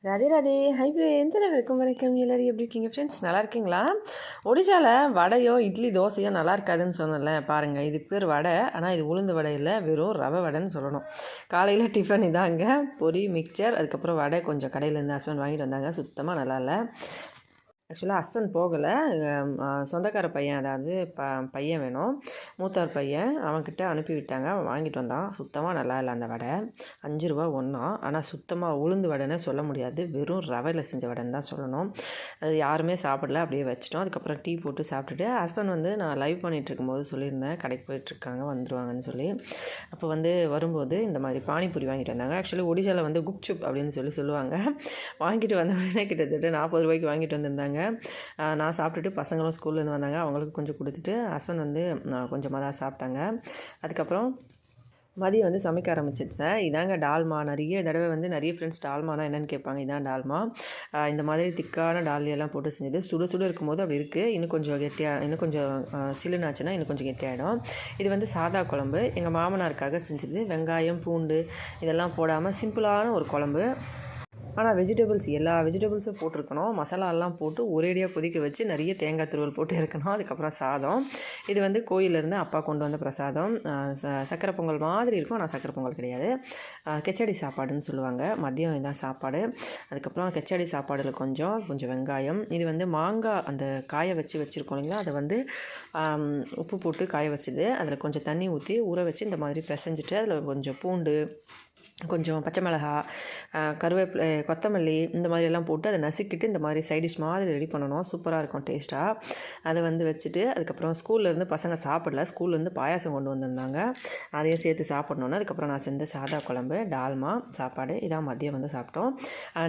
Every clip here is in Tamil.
ராதே ராதே. ஹை ஃப்ரெண்ட்ஸ், வணக்கம் வணக்கம். எல்லோரும் எப்படி இருக்கீங்க ஃப்ரெண்ட்ஸ்? நல்லா இருக்கீங்களா? ஒடிசாவில் வடையோ இட்லி தோசையோ நல்லா இருக்காதுன்னு சொன்னல பாருங்கள். இது பேர் வடை, ஆனால் இது உளுந்து வடை இல்லை, வெறும் ரவை வடைன்னு சொல்லணும். காலையில் டிஃபன் இதாங்க, பொரி மிக்சர், அதுக்கப்புறம் வடை கொஞ்சம் கடையிலேருந்து ஹஸ்பண்ட் வாங்கிட்டு வந்தாங்க. சுத்தமாக நல்லா இல்லை. ஆக்சுவலாக ஹஸ்பண்ட் போகலை, சொந்தக்கார பையன், அதாவது பையன் வேணும், மூத்தார் பையன், அவன்கிட்ட அனுப்பி விட்டாங்க. அவன் வாங்கிட்டு வந்தான். சுத்தமாக நல்லா இல்லை அந்த வடை. 5 ரூபா ஒன்றா. ஆனால் சுத்தமாக உளுந்து வடைன்னு சொல்ல முடியாது, வெறும் ரவையில் செஞ்ச வடைன்னு தான் சொல்லணும். அது யாருமே சாப்பிடல, அப்படியே வச்சிட்டோம். அதுக்கப்புறம் டீ போட்டு சாப்பிட்டுட்டு ஹஸ்பண்ட் நான் லைவ் பண்ணிகிட்டு இருக்கும்போது சொல்லியிருந்தேன் கடைக்கு போயிட்டுருக்காங்க, வந்துடுவாங்கன்னு சொல்லி. அப்போ வரும்போது இந்த மாதிரி பானிபூரி வாங்கிட்டு வந்தாங்க. ஆக்சுவலி ஒடிசாவில் குப்சுப் அப்படின்னு சொல்லுவாங்க. வாங்கிட்டு வந்த உடனே கிட்டத்தட்ட 40 ரூபாய்க்கு வாங்கிட்டு வந்திருந்தாங்க. நான் சாப்பிட்டுட்டு பசங்களும் ஸ்கூல்லேருந்து வந்தாங்க, அவங்களுக்கு கொஞ்சம் கொடுத்துட்டு ஹஸ்பண்ட் கொஞ்சமாக தான் சாப்பிட்டாங்க. அதுக்கப்புறம் மதியம் சமைக்க ஆரம்பிச்சிட்டேன். இதாங்க டால்மா. நிறைய தடவை நிறைய ஃப்ரெண்ட்ஸ் டால்மானா என்னென்னு கேட்பாங்க. இதான் டால்மா. இந்த மாதிரி திக்கான டாலியெல்லாம் போட்டு செஞ்சது. சுட சுட இருக்கும்போது அப்படி இருக்குது. இன்னும் கொஞ்சம் கெட்டியாக, இன்னும் கொஞ்சம் சில்லுனாச்சுன்னா இன்னும் கொஞ்சம் கெட்டியாகிடும். இது சாதா குழம்பு, எங்கள் மாமனாருக்காக செஞ்சது. வெங்காயம் பூண்டு இதெல்லாம் போடாமல் சிம்பிளான ஒரு குழம்பு. ஆனால் வெஜிடபிள்ஸ் எல்லா வெஜிடபிள்ஸும் போட்டிருக்கணும். மசாலாலாம் போட்டு ஒரேடியாக கொதிக்க வச்சு நிறைய தேங்காய் துருவல் போட்டு இருக்கணும். அதுக்கப்புறம் சாதம். இது கோயிலேருந்து அப்பா கொண்டு வந்த பிரசாதம். சக்கரை பொங்கல் மாதிரி இருக்கும், ஆனால் சக்கரை பொங்கல் கிடையாது. கெச்சடி சாப்பாடுன்னு சொல்லுவாங்க. மதியம் இதான் சாப்பாடு. அதுக்கப்புறம் கெச்சடி சாப்பாடில் கொஞ்சம் வெங்காயம். இது மாங்காய் அந்த காய வச்சுருக்கோம் இல்லைங்களா, அதை உப்பு போட்டு காய வச்சுது. அதில் கொஞ்சம் தண்ணி ஊற்றி ஊற வச்சு இந்த மாதிரி பிசைஞ்சிட்டு அதில் கொஞ்சம் பூண்டு, கொஞ்சம் பச்சை மிளகா, கருவேப்பிலை, கொத்தமல்லி இந்த மாதிரியெல்லாம் போட்டு அதை நசுக்கிட்டு இந்த மாதிரி சைடிஷ் மாதிரி ரெடி பண்ணணும். சூப்பராக இருக்கும் டேஸ்ட்டாக. அதை வச்சுட்டு அதுக்கப்புறம் ஸ்கூல்லேருந்து பசங்க சாப்பிடல, ஸ்கூல்லேருந்து பாயாசம் கொண்டு வந்திருந்தாங்க, அதையும் சேர்த்து சாப்பிட்ணுன்னு அதுக்கப்புறம் நான் செஞ்ச சாதா குழம்பு, டால்மா சாப்பாடு. இதான் மதியம் சாப்பிட்டோம்.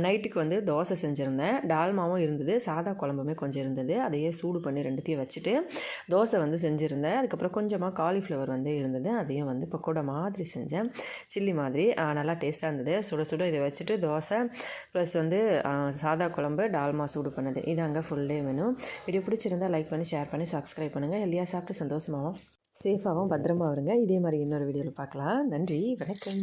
நைட்டுக்கு தோசை செஞ்சுருந்தேன். டால்மாவும் இருந்தது, சாதா குழம்புமே கொஞ்சம் இருந்தது. அதையே சூடு பண்ணி ரெண்டுத்தையும் வச்சுட்டு தோசை செஞ்சுருந்தேன். அதுக்கப்புறம் கொஞ்சமாக காலிஃப்ளவர் இருந்தது, அதையும் பக்கோடா மாதிரி செஞ்சேன், சில்லி மாதிரி. நல்லா டேஸ்ட்டாக இருந்தது. சுட சுட இதை வச்சுட்டு தோசை ப்ளஸ் சாதா குழம்பு, டால்மா சூடு பண்ணது. இதாங்க ஃபுல் டே மெனு. வீடியோ பிடிச்சிருந்தால் லைக் பண்ணி ஷேர் பண்ணி சப்ஸ்கிரைப் பண்ணுங்கள். ஹெல்தியாக சாப்பிட்டு சந்தோஷமாகவும் சேஃபாகவும் பத்திரமா வருங்க. இதே மாதிரி இன்னொரு வீடியோவில் பார்க்கலாம். நன்றி, வணக்கம்.